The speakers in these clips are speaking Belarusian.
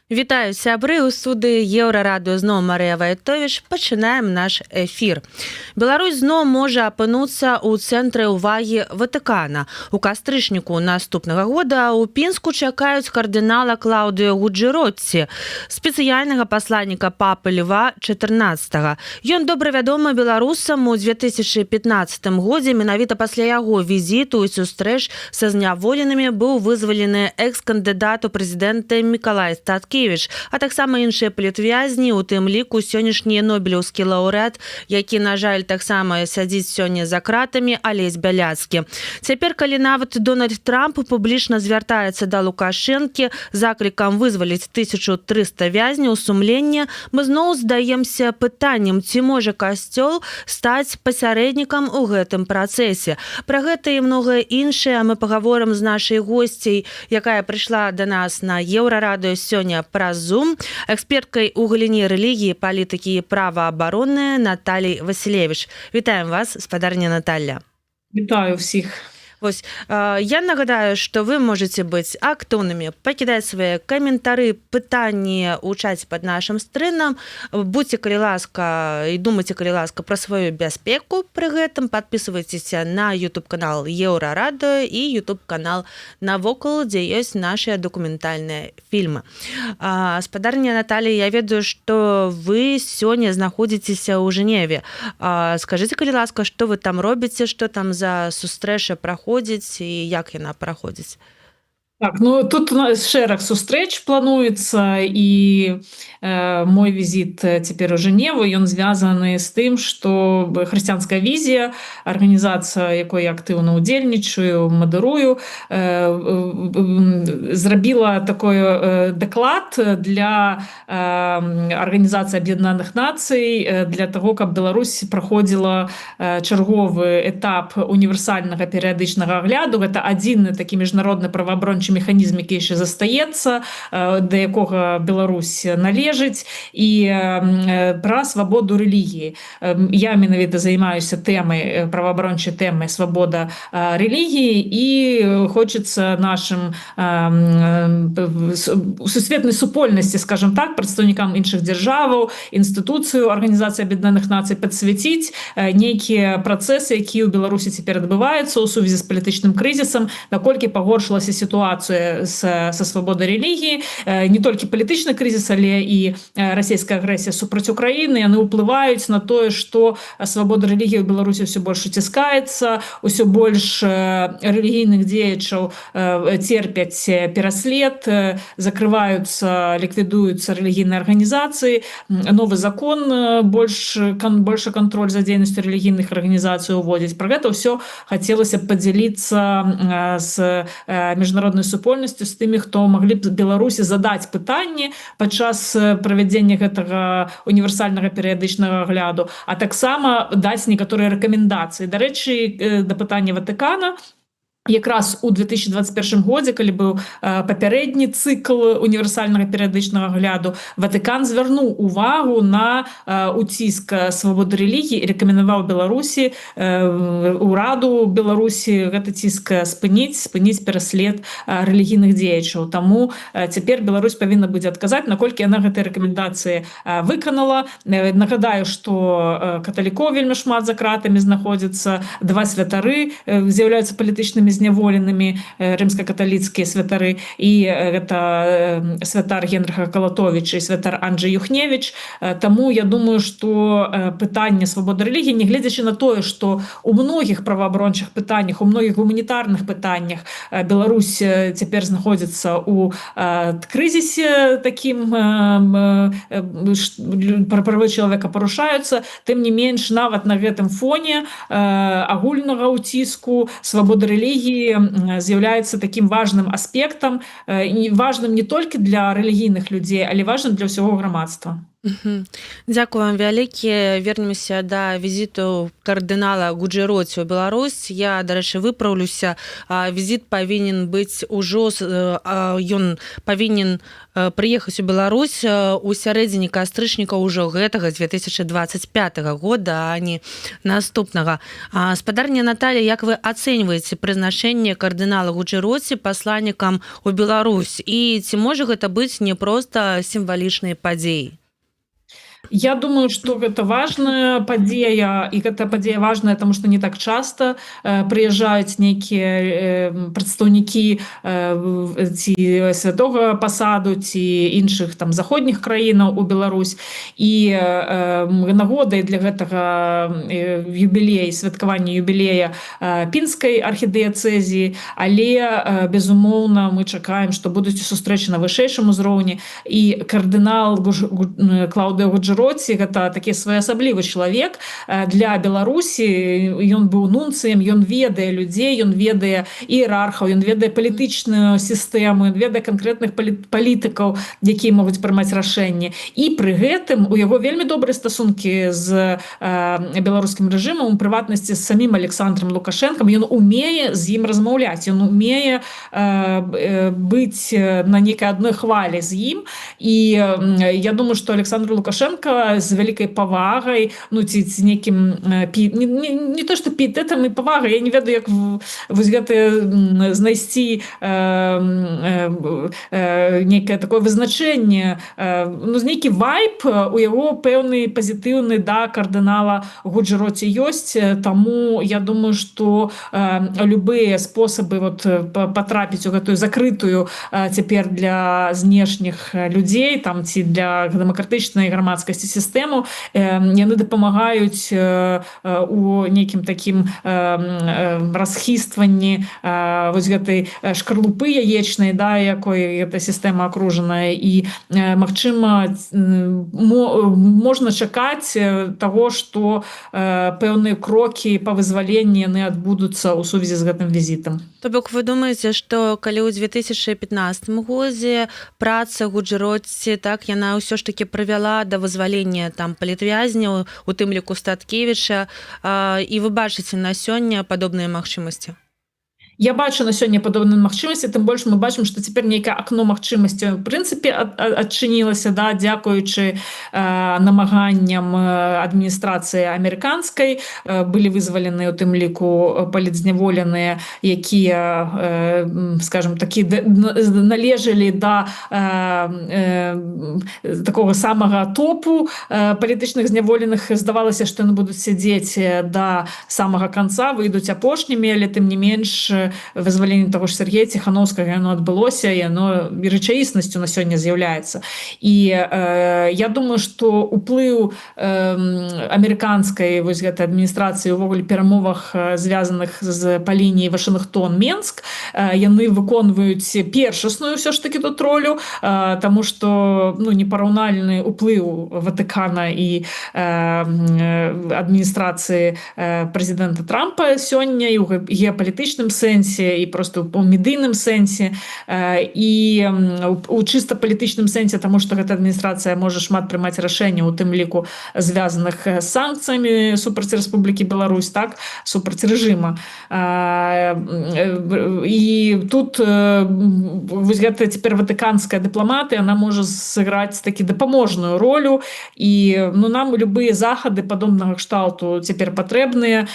Вітаю, сябры, у студыі Еўрарадыё зноў Марыя Вайтовіч. Пачынаем наш эфір. Беларусь зноў можа апынуцца ў цэнтры ўвагі Ватыкана. У кастрычніку наступнага года ў Пінску чакаюць кардынала Клаўдыё Гуджэротці, спецыяльнага пасланніка папы Льва XIV. Ён добра вядомы беларусам у 2015 годзе. Менавіта пасля яго візіту і сустрэч са зняволенымі быў вызвалены экс-кандыдат у прэзідэнты Мікалай Статкевіч, а таксама іншыя палітвязні, у тым ліку сённяшні нобелеўскі лаўрэат, які, на жаль, таксама сядзіць сёння за кратамі, Алесь Бяляцкі. Цяпер, калі нават Дональд Трамп публічна звяртаецца да Лукашэнкі заклікам вызваліць 1300 вязняў сумлення, мы зноў задаемся пытаннем, ці можа касцёл стаць пасярэднікам у гэтым працэсе. Пра гэта і многае іншае мы пагаворым з нашай госцяй, якая прыйшла да нас на Еўрарадыё сёння праз Zoom, эксперткай у галіне рэлігіі, палітыкі і праваабароны Натальей Васілевіч. Вітаем вас, спадарня Наталья. Вітаю всіх. Вось, я нагадаю, што вы можете быць актыўнымі, пакідаць свае каментары, пытанні ў чаце пад нашым стрымам. Будьце, калі ласка, і думайце, калі ласка, пра сваю бяспеку пры гэтым. Падпісвайцеся на YouTube-канал Еўрарадыё і YouTube-канал Навокал, дзе ёсць нашыя дакументальныя фільмы. Спадарня Наталья, я ведаю, што вы сёння знаходзіцеся ў Жэневе. Скажыце, калі ласка, што вы там робіце, што там за сустрэча праходзіць і як яна праходзіць? Так, тут у нас шэраг сустрэч плануецца, і мой візіт цяпер у Жэневу, ён звязаны з тым, што хрысціянская візія, арганізацыя, якой я актыўна ўдзельнічаю, мадэрую, зрабіла такой даклад для Арганізацыі Аб'яднаных Нацый для таго, каб Беларусь праходзіла чарговы этап універсальнага перыядычнага агляду. Гэта адзіны такі міжнародны праваабарончы механізм, які яшчэ застаецца, да якога Беларусь належыць, і пра свабоду рэлігіі. Я менавіта займаюся тэмай, праваабарончай тэмай свабода рэлігіі, і хочацца нашым сусветнай супольнасці, скажем так, прадстаўнікам іншых дзяржаваў, інстытуцыю Арганізацыі Аб'яднаных Нацый падсвяціць нейкія працэсы, якія ў Беларусі цяпер адбываюцца ў сувязі з палітычным крызісам, наколькі пагоршылася сітуацыя са свабодай рэлігіі, не толькі палітычны крызіс, але і расійская агрэсія супраць Украіны, яны ўплываюць на тое, што свабода рэлігіі ў Беларусі ўсё больш уціскаецца, ўсё больш рэлігійных дзеячаў церпяць пераслед, закрываюцца, ліквідуюцца рэлігійныя арганізацыі, новы закон большы кантроль за дзейнасцю рэлігійных арганізацый уводзіць. Пра гэта ўсё хацелася б падзяліцца з міжнароднай супольнасцю, з тымі, хто маглі б Беларусі задаць пытанні падчас правядзення гэтага універсальнага перыядычнага агляду, а таксама даць некаторыя рэкамендацыі. Дарэчы, да пытання Ватыкана, якраз у 2021 годзе, калі быў папярэдні цыкл універсальнага перыядычнага агляду, Ватыкан звярнуў увагу на уціск свабоды рэлігіі і рэкамендаваў Беларусі, ураду Беларусі гэты ціск спыніць пераслед рэлігійных дзеячаў. Таму цяпер Беларусь павінна будзе адказаць, наколькі яна гэтыя рэкамендацыі выканала. Нагадаю, што каталікоў вельмі шмат за кратамі знаходзіцца, 2 святары з'яўляюцца палітычнымі зняволенымі, рымска-каталіцкія святары, і гэта святар Генрыха Калатовіча і святар Анджэй Юхневіч. Таму я думаю, што пытанне свабоды рэлігіі, нягледзячы на тое, што у многіх праваабарончых пытаннях, у многіх гуманітарных пытаннях Беларусь цяпер знаходзіцца ў крызісе такім, правы чалавека парушаюцца, тым не менш, нават на гэтым фоне агульнага ўціску свабоды рэлігіі з'яўляецца такім важным аспектам, і важным не толькі для рэлігійных людзей, але важным для ўсяго грамадства. Дзякую вам вялікі. Вернемся да візіту кардынала Гуджэроці ў Беларусь. Я, дарэчы, выпраўлюся. Візіт павінен быць ужо ён павінен прыехаць у Беларусь у сярэдзіне кастрычніка ўжо гэтага з 2025 года, а не наступнага. Спадарня Наталья, як вы ацэньваеце прызначэнне кардынала Гуджэроці пасланнікам у Беларусь? І ці можа гэта быць не проста сімвалічнай падзеяй? Я думаю, что это важная падзея, и эта падзея важная, потому что не так часто приезжают некие представники ці святого посаду, ці іншых там заходніх краінаў у Беларусь. І нагодай для гэтага юбілея, святкавання юбілея пінскай архідыяцэзіі, але, безумоўна, мы чакаем, што будуць сустрэчы на вышэйшым узроўні. І кардынал Клаўдыо Гуджэроці гэта такі своеасаблівы чалавек для Беларусі. Ён быў нунцыем, ён ведае людзей, ён ведае іерархаў, ён ведае палітычную сістэму, ён ведае канкрэтных палітыкаў, якія могуць прымаць рашэнні. І пры гэтым у яго вельмі добрыя стасункі з беларускім рэжымам, у прыватнасці з самім Александром Лукашэнкам. Ён умее з ім размаўляць, ён умее быць на нейкай адной хвалі з ім. І я думаю, што Александр Лукашенко з вялікай павагай, ну ці з нейкім не то што піетэтам і павагай, я не ведаю, як вось гэта знайсці нейкае такое вызначэнне, ну з нейкі вайб у яго пэўны пазітыўны да кардынала Гуджэроці ёсць. Таму я думаю, што любыя спосабы вот патрапіць у гэтую закрытую цяпер для знешніх людзей там ці для дэмакратычнай грамадскасці сістэму, яны дапамагаюць у нейкім такім расхістванні вось гэтай шкарлупы яечнай, да, якой эта сістэма акружаная. І магчыма можна чакаць таго, што пэўныя крокі па вызваленні яны адбудуцца ў сувязі з гэтым візітам. То бок вы думаеце, што калі ў 2015 годзе праца Гуджэроці, так, яна ўсё ж такі прывяла да вызвалення там палітвязняў, у тым ліку Статкевіча, і вы бачыце на сёння падобныя магчымасці? Я бачу на сёння падобныя магчымасці, тым больш мы бачым, што цяпер нейкае акно магчымасцяў у прынцыпе адчынілася, да, дзякуючы намаганням адміністрацыі амерыканскай. Былі вызвалены у тым ліку палітзняволеныя, якія, скажем, такі належалі да такога самага топу палітычных зняволеных. Здавалася, што яны будуць сядзець да самага канца, выйдуць апошнімі, але тым не менш вызваленне таго ж Сергея Ціхановскага, яно адбылося, і яно рэчаіснасцю на сёння з'яўляецца. І я думаю, што ўплыў амерыканскай вось гэтай адміністрацыі ўвогуле перамовах, звязаных па лініі Вашынгтон-Менск, яны выконваюць першасную ўсё ж такі тут ролю, таму што непараўнальны ўплыў Ватыкана і адміністрацыі прэзідэнта Трампа сёння і ў геапалітычным сэнсе, і просто у медыйным сэнсе, і у чыста палітычным сэнсе, таму што гэта адміністрацыя можа шмат прымаць рашэнняў, у тым ліку звязаных з санкцыямі супраць Рэспублікі Беларусь, так, супраць рэжыма. І тут вось гэта цяпер ватыканская дыпламатыя, яна можа сыграць такі дапаможную ролю, і нам любыя захады падобнага кшталту цяпер патрэбныя,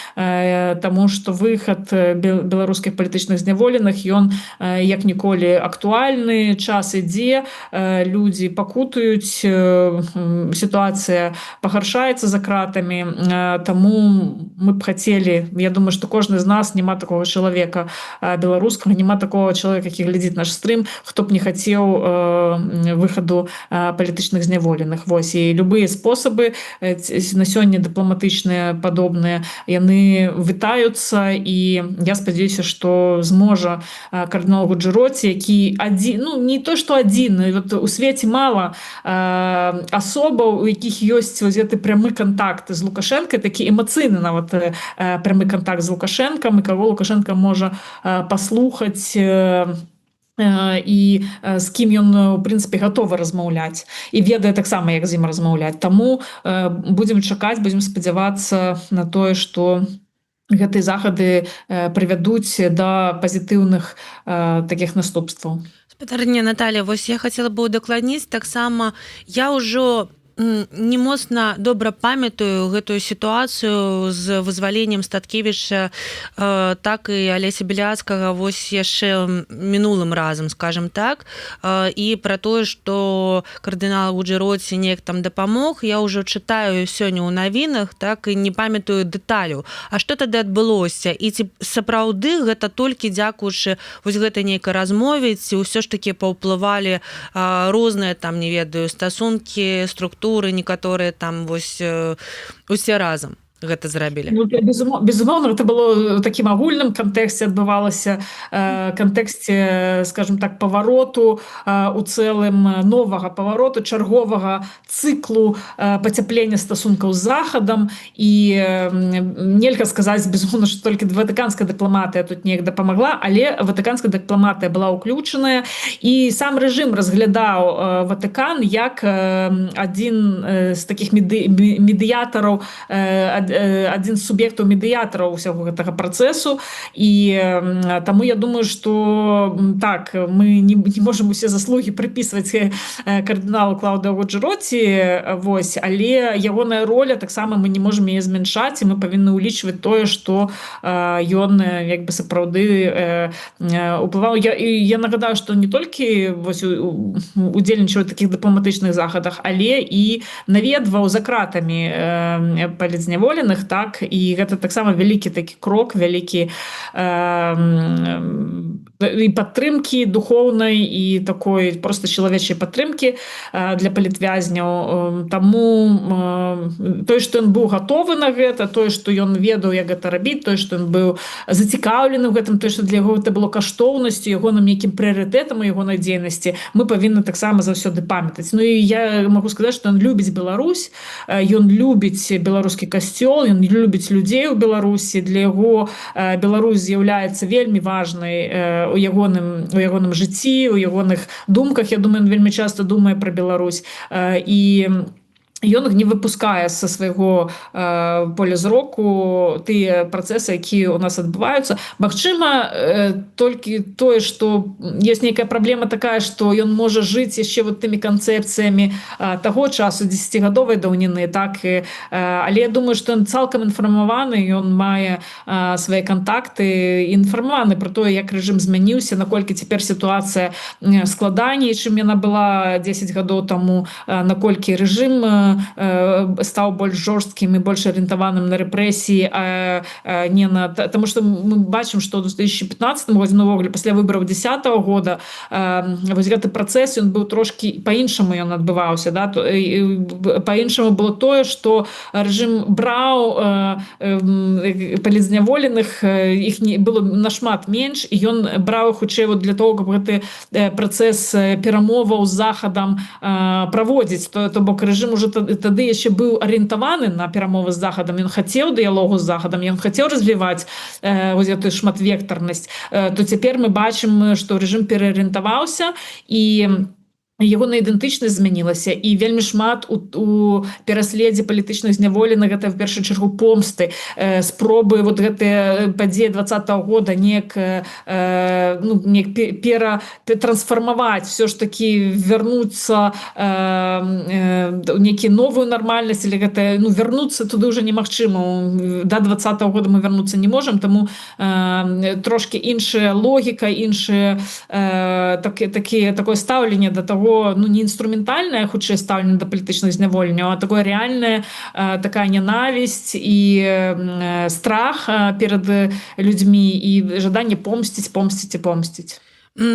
таму што выхад беларускіх палітычных зняволеных, ён як ніколі актуальны, час ідзе, людзі пакутаюць, сітуацыя пагаршаецца за кратамі, таму мы б хацелі, я думаю, што кожны з нас, няма такога чалавека беларускага, няма такого чалавека, які глядзіць наш стрым, хто б не хацеў выхаду палітычных зняволеных. Вось, і любыя спосабы на сёння дыпламатычныя падобныя, яны вітаюцца, і я спадзяюся, што зможа кардынал Гуджэроці, які адзін, не то што адзін, вот у свеце мала асобаў, у якіх ёсць вось гэты прямы кантакт з Лукашэнкай, такі эмацыйны нават прямы кантакт з Лукашэнкам, і каго Лукашэнка можа паслухаць, і з кім ён у прынцыпе гатовы размаўляць і ведае таксама як з ім размаўляць. Таму будзем чакаць, будзем спадзявацца на тое, што гэтыя захады прывядуць да пазітыўных такіх наступстваў. Спадарня Наталья, вось я хацела бы удакладніць таксама, я ўжо не моцна добра памятаю гэтую сітуацыю з вызваленнем Статкевіча, так і Алеся Беляцкага вось яшчэ мінулым разам, скажем так, і пра тое, што кардынал Гуджэроці неяк там дапамог, я ўжо чытаю сёння ў навінах, так і не памятаю дэталяў. А што тады адбылося? І ці сапраўды гэта толькі дзякуючы вось гэтай нейкай размове, ці ўсё ж такі паўплывалі розныя там, не ведаю, стасункі, структуры, некаторыя там вось усе разам гэта зрабілі? Ну, безумоўна, гэта было ў такім агульным кантэксце адбывалася, кантэксце, скажем так, павароту у цэлым, новага павароту, чарговага цыклу пацяплення стасункаў з Захадам, і нельга сказаць, безумоўна, што толькі ватыканская дыпламатыя тут неяк дапамагла, але ватыканская дыпламатыя была ўключаная, і сам рэжым разглядаў Ватыкан як адзін з такіх медыятараў, адзін з суб'ектаў медыятараў усяго гэтага працэсу, і таму я думаю, што так, мы не можам усе заслугі прыпісваць кардыналу Клаўдыо Гуджэроці, вось, але ягоная роля таксама мы не можам яе змяншаць, і мы павінны ўлічваць тое, што ён як бы сапраўды уплываў. Я нагадаю, што не толькі вось удзельнічаў у такіх дыпламатычных захадах, але і наведваў за кратамі палітзняволеных, так, і гэта таксама вялікі такі крок, вялікі і падтрымкі духоўнай і такой проста чалавечай падтрымкі для палітвязняў. Таму тое, што ён быў гатовы на гэта, тое, што ён ведаў, як гэта рабіць, тое, што ён быў зацікаўлены ў гэтым, тое, што для яго гэта было каштоўнасцю, ягоным нейкім прыярытэтам у ягонай дзейнасці, мы павінны таксама заўсёды памятаць. Ну і я магу сказаць, што ён любіць Беларусь, ён любіць беларускі касцёл, ён любіць людзей у Беларусі, для яго Беларусь з'яўляецца вельмі важнай у ягоным жыцці, у ягоных думках. Я думаю, ён вельмі часта думае пра Беларусь, і ён не выпускае са свайго поля зроку тыя працэсы, якія ў нас адбываюцца. Магчыма, толькі тое, што ёсць нейкая праблема такая, што ён можа жыць яшчэ вот тымі канцэпцыямі таго часу, 10-гадовай даўніны, так, але я думаю, што ён цалкам інфармаваны, ён мае свае кантакты, інфармаваны пра тое, як рэжым змяніўся, наколькі цяпер сітуацыя складаней, чым яна была 10 гадоў таму, наколькі рэжым стаў больш жорсткім і больш арыентаваным на рэпрэсіі, не на... Таму што мы бачым, што ў 2015 годзе, увогуле, пасля выбараў 2010 года, вось гэты працэс, ён быў трошкі па-іншаму ён адбываўся, да? Па-іншаму было тое, што рэжым браў палітзняволеных, іх было нашмат менш, і ён браў хутчэй для того, каб гэты працэс перамоваў з Захадам праводзіць. То бок рэжым ужо тады яшчэ быў арыентаваны на перамовы з Захадам, ён хацеў дыялогу з Захадам, ён хацеў развіваць вось гэтую шматвектарнасць, то цяпер мы бачым, што рэжым пераарыентаваўся, і ягоная ідэнтычнасць змянілася, і вельмі шмат у пераследзе палітычных зняволеных, гэта в першую чаргу помсты, спробы вот гэтыя падзеі 20-го года неяк трансфармаваць, все ж таки вернуцца нейкую новую нармальнасць, или гэта, вернуцца туды ўжо немагчыма, до 20-го года мы вернуцца не можам, таму трошки іншая логіка, іншае такое стаўленне да таго, не інструментальнае, хутчэй стаўленне да палітычных зняволенняў, а такое рэальнае, такая нянавісць і страх перад людзьмі і жаданне помсціць.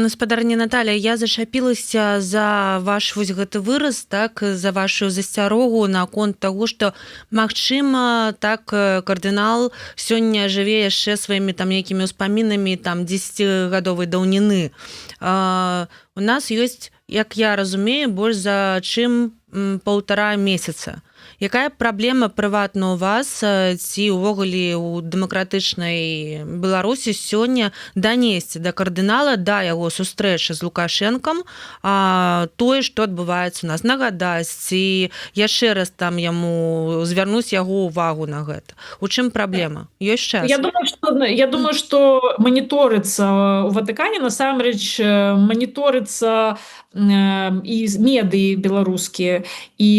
Спадарня Наталья, я зачапілася за ваш вось гэты выраз, так, за вашу засцярогу наконт таго, што магчыма, так, кардынал сёння жыве яшчэ сваімі там нейкімі ўспамінамі там 10-гадовай даўніны. У нас ёсць, як я разумею, больш за чым 1,5 месяца Якая праблема прыватна у вас ці ўвогуле ў дэмакратычнай Беларусі сёння данесці да кардынала, да яго сустрэчы з Лукашэнкам тое, што адбываецца у нас, нагадаць ці яшчэ раз там яму звярнуць яго ўвагу на гэта? У чым праблема? Ёсць час? Я думаю, что мониторится у Ватикане, насамрэч мониторится і медыі беларускія, і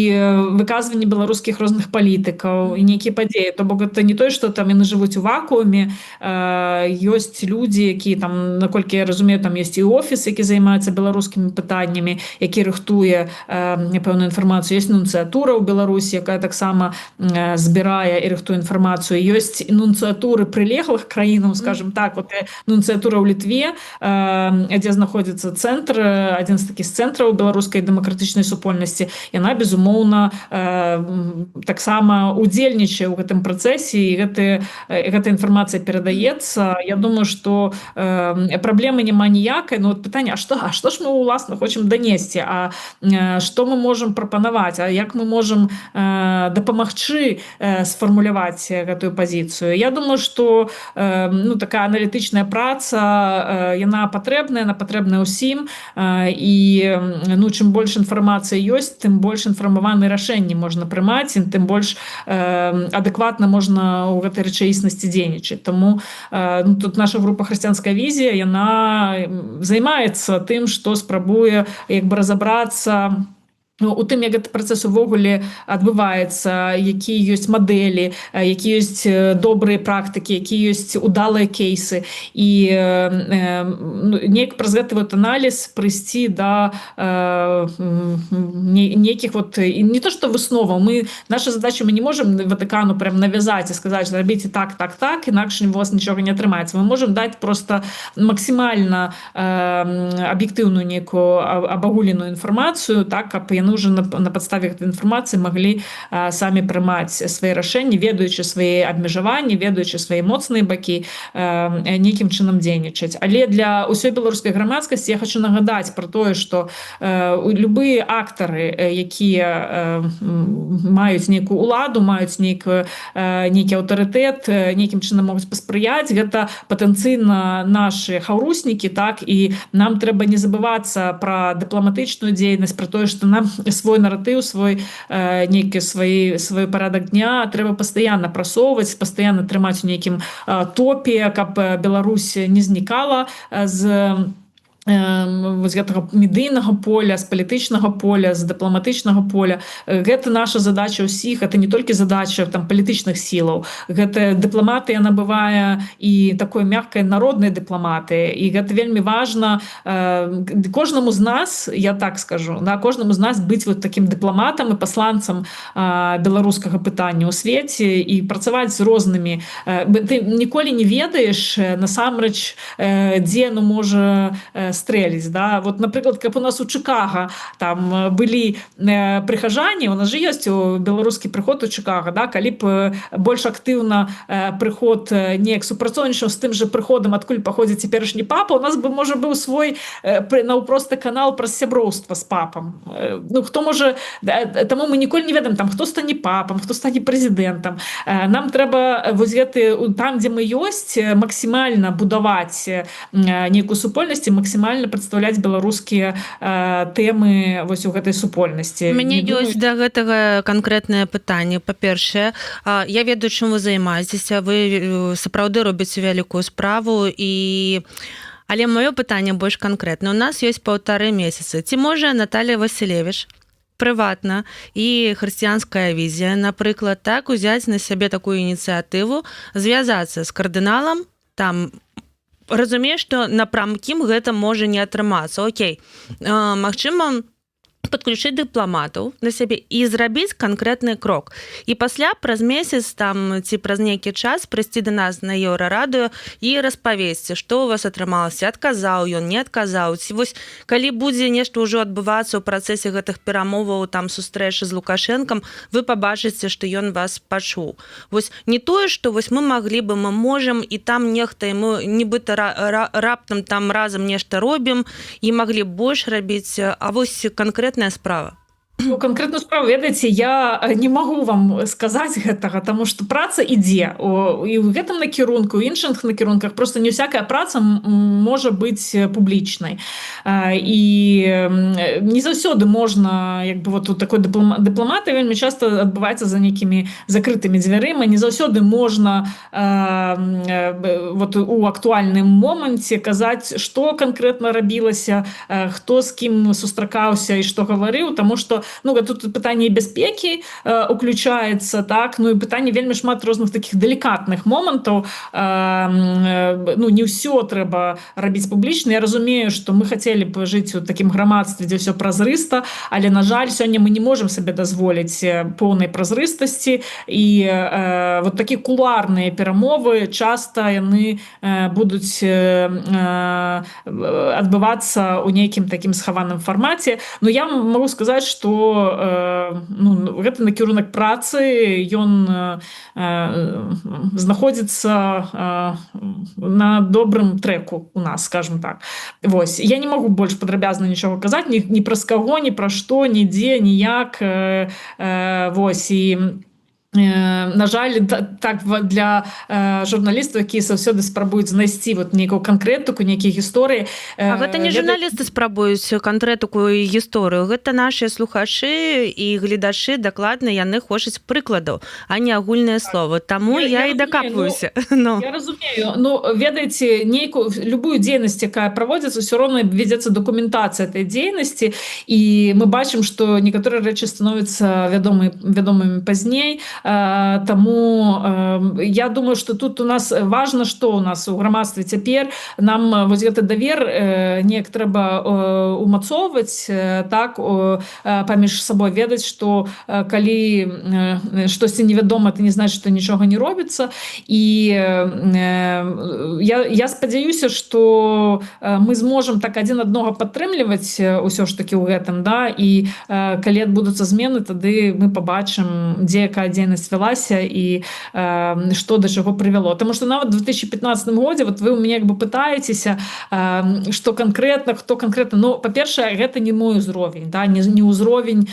выказванні беларускіх розных палітыкаў, і нейкія падзеі. То бок гэта не тое, што там яны жывуць у вакууме, ёсць людзі, якія там, наколькі я разумею, там ёсць і офіс, які займаецца беларускімі пытаннямі, які рыхтуе пэўную інфармацыю. Ёсць нунцыятура ў Беларусі, якая таксама збірае і рыхтуе інфармацыю. Ёсць нунцыятуры прылеглых краінаў, скажем так, вот нунцыятура ў Літве, дзе знаходзіцца цэнтр, адзін з такіх цэнтраў беларускай дэмакратычнай супольнасці, яна, безумоўна, таксама удзельнічае ў гэтым працэсе, і гэта інфармацыя перадаецца. Я думаю, што праблемы няма ніякай, но пытанне, а што ж мы, уласна, хочам данесці, а што мы можам прапанаваць, а як мы можам дапамагчы сфармуляваць гэтую пазіцыю. Я думаю, што такая аналітычная праца, яна патрэбная ўсім, і чым больш інфармацыі ёсць, тым больш інфармаваныя рашэнні можна прымаць, і тым больш адэкватна можна ў гэтай рэчаіснасці дзейнічаць. Таму тут наша група «Хрысціянская візія», яна займаецца тым, што спрабуе разабрацца у тым, як гэты працэс увогуле адбываецца, якія ёсць мадэлі, якія ёсць добрыя практыкі, якія ёсць удалыя кейсы, і неяк праз гэты аналіз прыйсці да нейкіх не то што высноваў. Наша задача, мы не можам Ватыкану прям навязаць і сказаць, рабіце так, інакш у вас нічога не атрымаецца. Мы можам даць проста максімальна аб'ектыўную нейкую абагуленую інфармацыю, так, каб яны уже на падставе гэтай інфармацыі маглі самі прымаць свае рашэнні, ведаючы свае абмежаванні, ведаючы свае моцныя бакі, нейкім чынам дзейнічаць. Але для ўсёй беларускай грамадскасці я хочу нагадаць пра тое, што любыя актары, якія маюць нейкую ўладу, маюць нейкі аўтарытэт, нейкім чынам могуць паспрыяць, гэта патэнцыйна нашы хаўруснікі, так, і нам трэба не забывацца пра дыпламатычную дзейнасць, пра тое, што нам свой наратыў, свой парадак дня трэба пастаянна прасоўваць, пастаянна трымаць у нейкім топе, каб Беларусь не знікала з гэтага медыйнага поля, з палітычнага поля, з дыпламатычнага поля. Гэта наша задача ўсіх, гэта не толькі задача палітычных сілаў. Гэта дыпламатыя набывае і такой мяккай народнай дыпламатыі, і гэта вельмі важна кожнаму з нас, я так скажу, кожнаму з нас быць такім дыпламатам і пасланцам беларускага пытання ў свеце і працаваць з рознымі. Ты ніколі не ведаеш насамрэч, дзе можа стрэліць, да? Вот, напрыклад, каб у нас у Чикаго там былі прыхажане, у нас же ёсць беларускі прыход у Чикаго, да? Калі б больш актыўна прыход неяк супрацоўнічаў з тым же прыходам, адкуль паходзіць цяперашні папа, у нас бы, можа, быў свой наўпросты канал праз сяброўства з папам. Хто можа... Таму мы ніколі не ведаем, там, хто стане папам, хто стане прэзідэнтам. Нам трэба там, дзе мы ёсць, максімальна будаваць нейкую супольнасць, максімальна прадстаўляць беларускія тэмы вось у гэтай супольнасці. У мяне ёсць да гэтага канкрэтнае пытанне. Па-першае, я ведаю, чым вы займаецеся, вы сапраўды робіце вялікую справу, але маё пытанне больш канкрэтна. У нас ёсць 1,5 месяцы. Ці можа Наталья Васілевіч прыватна і хрысціянская візія, напрыклад, так узяць на сябе такую ініцыятыву, звязацца з кардыналам, там разумею, што напрамкім гэта можа не атрымацца. Окей, магчыма, падключыць дыпламатаў на сябе і зрабіць канкрэтны крок. І пасля праз месяц там ці праз нейкі час прыйсці да нас на Еўрарадыё і распавесці, што у вас атрымалася, адказаў ён, не адказаў. Ці вось калі будзе нешта ўжо адбывацца ў працэсе гэтых перамоваў, там сустрэчы з Лукашэнкам, вы пабачыце, што ён вас пачуў. Вось не тое, што вось мы маглі бы, мы можам, і там нехта, і мы нібыта раптам там разам нешта робім, і маглі больш рабіць, а вось канкрэтна справа. Ну, конкретную справу, ведаеце, я не магу вам сказаць гэтага, таму што праца ідзе і ў гэтым накірунку, у іншых накірунках просто не ўсякая праца можа быць публічнай. І не заўсёды можна, як бы вот такой дыпламатыя вельмі часта адбываецца за нейкімі закрытымі дзвярыма, не заўсёды можна вот у актуальным моманце казаць, што канкрэтна рабілася, хто з кім сустракаўся і што гаварыў, таму што тут пытанне бяспекі уключаецца, так, ну і пытанне вельмі шмат розных таких делікатных момантаў. Не ўсё трэба рабіць публічна. Я разумею, што мы хацелі б жыць у такім грамадстве, дзе ўсё празрыста, але, на жаль, сёння мы не можам сабе дазволіць поўнай празрыстасці, і вот такі кулуарныя перамовы часта яны будуць адбывацца ў нейкім такім схаваным фармаце. Но я магу сказаць, што гэты накірунак працы, ён знаходзіцца на добрым трэку у нас, скажем так. Вось. Я не магу больш падрабязна нічога казаць, ні праз каго, ні пра што, нідзе, ніяк. Вось. І на жаль, так для журналістаў, якія заўсёды спрабуюць знайсці вот нейкую канкрэтыку, нейкія гісторыі. А гэта не журналісты спрабуюць канкрэтыку і гісторыю, гэта нашыя слухачы і гледачы, дакладна яны хочуць прыкладаў, а не агульныя словы. Таму я і дакапваюся. Я разумею. Ведаеце, любую дзейнасць, якая праводзіцца, ўсё роўна вядзецца дакументацыя этой дзейнасці, і мы бачым, што некаторыя рэчы становяцца вядомымі пазней. Таму я думаю, што тут у нас важна, што у нас у грамадстве цяпер. Нам вось гэты давер неяк трэба умацоўваць, так, паміж сабой, ведаць, што калі штосьці невядома, это не значыць, што нічога не робіцца. І я спадзяюся, што мы зможам так адзін аднаго падтрымліваць усё ж такі ў гэтым, да, і калі адбудуцца змены, тады мы пабачым, дзе якая дзейнасць вялася і што да чаго прывяло. Таму што нават у 2015 годзе, вот вы ў мяне як бы пытаецеся, што канкрэтна, хто канкрэтна. Ну, па-першае, гэта не мой узровень, да, не ўзровень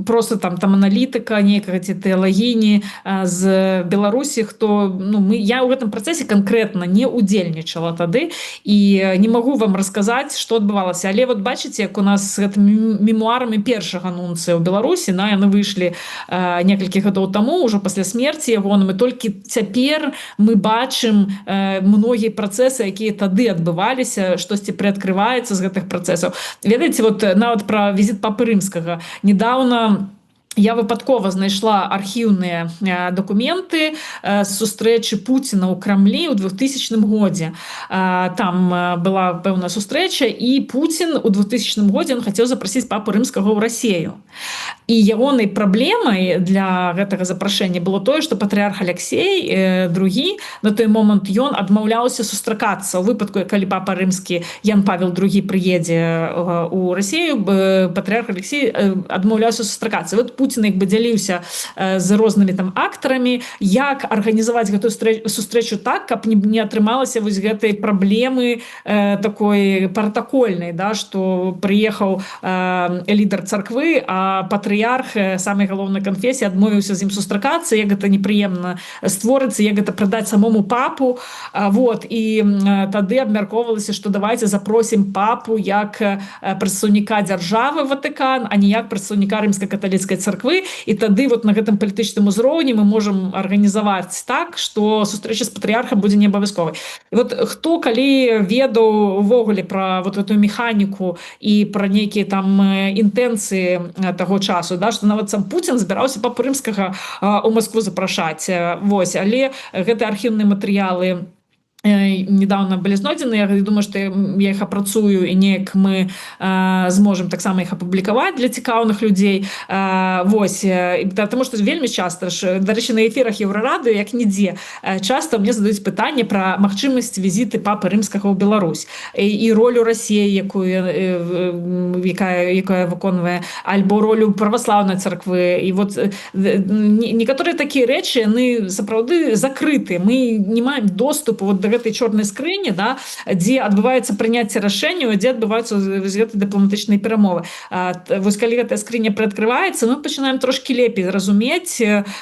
просто там аналітыка, нейкага ці тэалагіні з Беларусі, хто, я ў гэтым працэсе канкрэтна не удзельнічала тады і не магу вам расказаць, што адбывалася. Але вот бачыце, як у нас з гэтымі мемуарамі першага нунцыя ў Беларусі, яны выйшлі некалькі гадоў таму, ўжо пасля смерці яго, мы толькі цяпер мы бачым многія працэсы, якія тады адбываліся, штосьці прыадкрываецца з гэтых працэсаў. Ведаеце, вот нават пра візіт папы рымскага. Недаўна я выпадкова знайшла архіўныя дакументы з сустрэчы Пуціна ў Крамлі ў 2000 годзе. Там была пэўная сустрэча, і Пуцін у 2000 годзе хацеў запрасіць папу рымскага ў Расію. І ягонай праблемай для гэтага запрашэння было тое, што патрыарх Алексей II на той момант ён адмаўляўся сустракацца. У выпадку, калі папа рымскі Ян Павел II прыедзе ў Расію, патрыарх Алексей адмаўляўся сустракацца. Вот Пуцін як бы дзяліўся з рознымі там актарамі, як арганізаваць гэтую сустрэчу так, каб не атрымалася вось гэтай праблемы такой партакольнай, да, што прыехаў лідар царквы, а патрыярх самай галоўнай канфесіі адмовіўся з ім сустракацца, як гэта непрыемна створыцца, як гэта прадаць самому папу. Вот. І тады абмяркоўвалася, што давайце запросім папу як прадстаўніка дзяржавы Ватыкан, а не як прадстаўніка рымска-каталіцкай царквы. І тады вот на гэтым палітычным узроўні мы можам арганізаваць так, што сустрэча з патрыярхам будзе не абавязковай. І вот хто калі ведаў увогуле пра вот эту механіку і пра нейкія там інтэнцыі таго часу, да, што нават сам Пуцін збіраўся папу рымскага ў Маскву запрашаць. Вось, але гэтыя архіўныя матэрыялы недавно былі знойдзены. Я думаю, што я іх апрацую, і неяк мы зможам таксама іх апублікаваць для цікаўных людзей. Вось, таму што вельмі часта, дарэчы, на эфірах Еўрарадыё, як нідзе, часта мне задаюць пытанне пра магчымасць візіты папы рымскага ў Беларусь і ролю Расіі, якая выконвае, альбо ролю праваслаўнай царквы. І вот некаторыя такія рэчы, яны сапраўды закрыты. Мы не маем доступу вот да гэтай чорнай скрыні, да, дзе адбываецца прыняцце рашэнняў, дзе адбываюцца гэты дыпламатычныя перамовы. Вось калі гэтая скрыня прыадкрываецца, мы пачынаем трошкі лепей разумець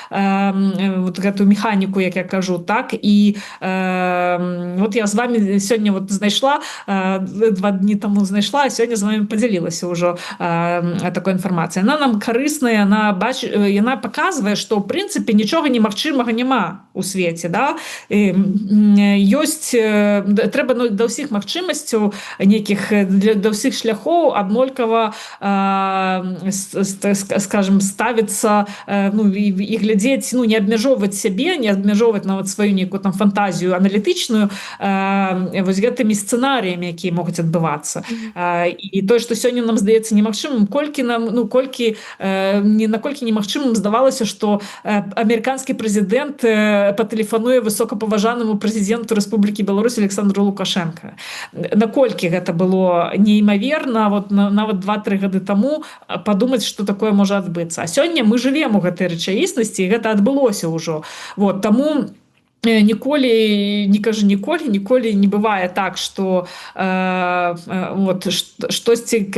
вот гэтую механіку, як я кажу, так, і вот я з вами сёння вот знайшла, 2 дні таму знайшла, а сёння з вами падзялілася ўжо такой інфармацыяй. Яна нам карысная, яна паказвае, што ў прынцыпе нічога немагчымага няма у свеце, да? Ёсць, трэба да ўсіх магчымасцяў нейкіх, да ўсіх шляхоў аднолькава, скажем, ставіцца, ну, і глядзець, ну, не абмяжоўваць сябе, не абмяжоўваць нават сваю нейкую там фантазію аналітычную вось гэтымі сцэнарыямі, якія могуць адбывацца. І тое, што сёння нам здаецца немагчымым, наколькі немагчымым здавалася, што амерыканскі прэзідэнт патэлефануе высокапаважанаму прэзідэнту Рэспублікі Беларусь Александру Лукашенко. Наколькі гэта было неймаверна, вот нават 2-3 гады таму падумаць, што такое можа адбыцца. А сёння мы жывем у гэтай рэчаіснасці, і гэта адбылося ўжо. Вот, таму ніколі не бывае так, што вот, штосьці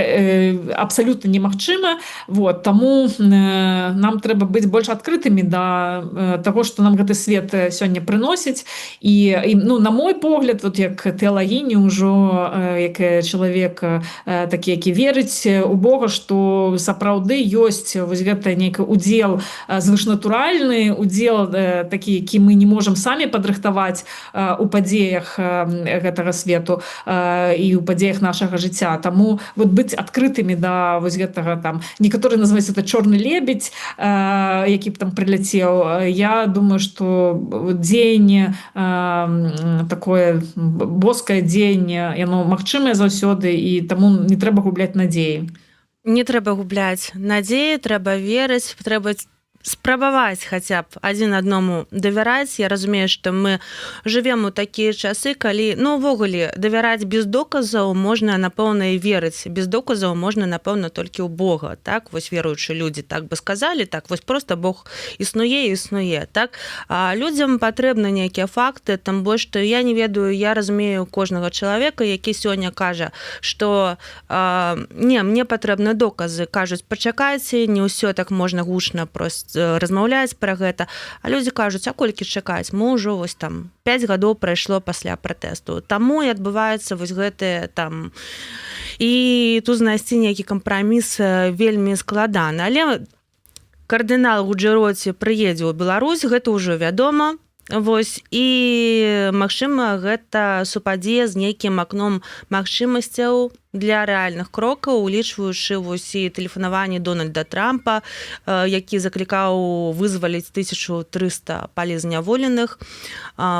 абсалютна немагчыма. Вот, таму нам трэба быць больш адкрытымі да таго, што нам гэты свет сёння прыносіць. І ну, на мой погляд, вот, як тэалагіні ўжо, як чалавек такі, які верыць у Бога, што сапраўды ёсць вось гэта нейкі удзел звышнатуральны, удзел такі, які мы не можам самі падрыхтаваць у падзеях гэтага свету і ў падзеях нашага жыцця. Таму вот быць адкрытымі да вось гэтага, там некаторыя называюць это чорны лебедь, які б там прыляцеў. Я думаю, што дзеянне такое боскае дзеянне, яно магчымае заўсёды, і таму не трэба губляць надзеі. Не трэба губляць надзеі, трэба верыць, трэба спрабаваць хаця б адзін аднаму давяраць. Я разумею, што мы жывем у такія часы, калі, ну, увогуле, давяраць без доказаў можна, напэўна, і верыць. Без доказаў можна, напэўна, толькі ў Бога. Так, вось веруючыя людзі так бы сказалі, так, вось проста Бог існуе, так. А людзям патрэбны нейкія факты, там больш, што я не ведаю, я разумею кожнага чалавека, які сёння кажа, што не, мне патрэбны доказы. Кажуць, пачакайце, не ўсё так можна гучна проста размаўляць пра гэта. А людзі кажуць, а колькі чакаць? Мы ўжо вось там 5 гадоў прайшло пасля пратэсту. Таму і адбываецца вось гэтыя там. І тут знайсці нейкі кампраміс вельмі складана. Але кардынал Гуджэроці прыедзе ў Беларусь, гэта ўжо вядома. Вось, і, магчыма, гэта супадзе з нейкім акном магчымасцяў для рэальных крокаў, улічваючы вось і тэлефанаванне Дональда Трампа, які заклікаў вызваліць 1300 палізняволеных.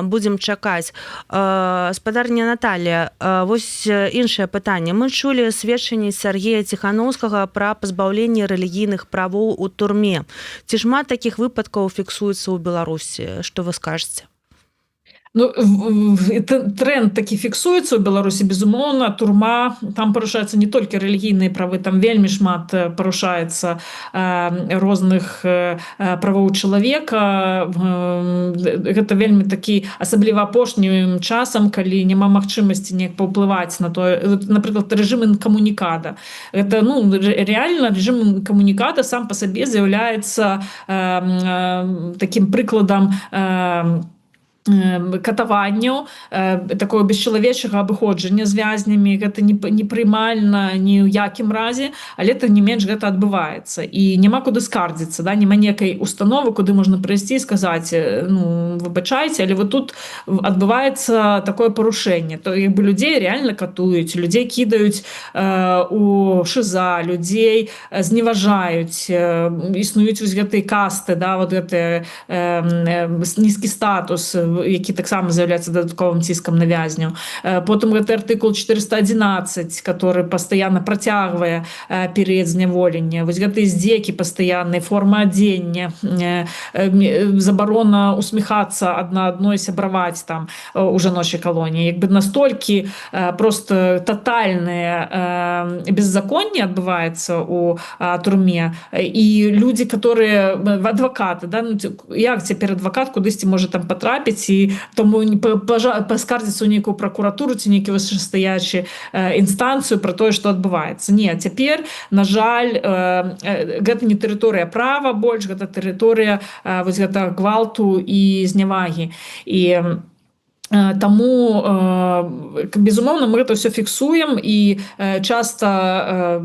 Будзем чакаць. Спадарня Наталія, вось іншае пытанне. Мы чулі сведчанні Сергея Ціханаўскага пра пазбаўленне рэлігійных правоў у турме. Ці шмат такіх выпадкаў фіксуецца ў Беларусі? Што вы скажаце? Ну, тренд такі фіксуецца ў Беларусі, безумоўна. Турма, там парушаюцца не толькі рэлігійныя правы, там вельмі шмат парушаецца розных правоў чалавека. Гэта вельмі такі, асабліва апошнім часам, калі няма магчымасці неяк паўплываць на тое, напрыклад, рэжым інкамунікада. Гэта, ну, реально рэжым інкамунікада сам па сабе з'яўляецца такім прыкладам катаванняў, такого бесчалавечага абыходжання з вязнямі. Гэта не прымальна ні ў якім разе, але тым не менш гэта адбываецца. І няма куды скардзіцца, да? Няма некай установы, куды можна прыйсці і сказаць, ну, выбачайце, але вот тут адбываецца такое парушэнне. То як бы людзей реально катуюць, людзей кідаюць у ШИЗА, людзей зневажаюць, існуюць вось гэтыя касты, да, вот гэты нізкі статус, які таксама з'яўляецца дадатковым ціскам на вязняў. Потым гэты артыкул 411, который пастаянна працягвае перыяд зняволення. Вось гэтыя здзекі пастаянныя, форма адзення, забарона усміхацца адна адной, сябраваць там у жаночай калоніі. Як бы настолькі просто татальнае беззаконне адбываецца у турме. І людзі, которые адвакаты, да, ну, як цяпер адвакат кудысьці можа там патрапіць ці тому паскардзіцца ў нейкую пракуратуру ці нейкі вышэйстаячы інстанцыю пра тое, што адбываецца. Не, цяпер, на жаль, гэта не тэрыторыя права больш, гэта тэрыторыя вось гэта гвалту і знявагі. І таму, безумоўна, мы гэта ўсё фіксуем, і часта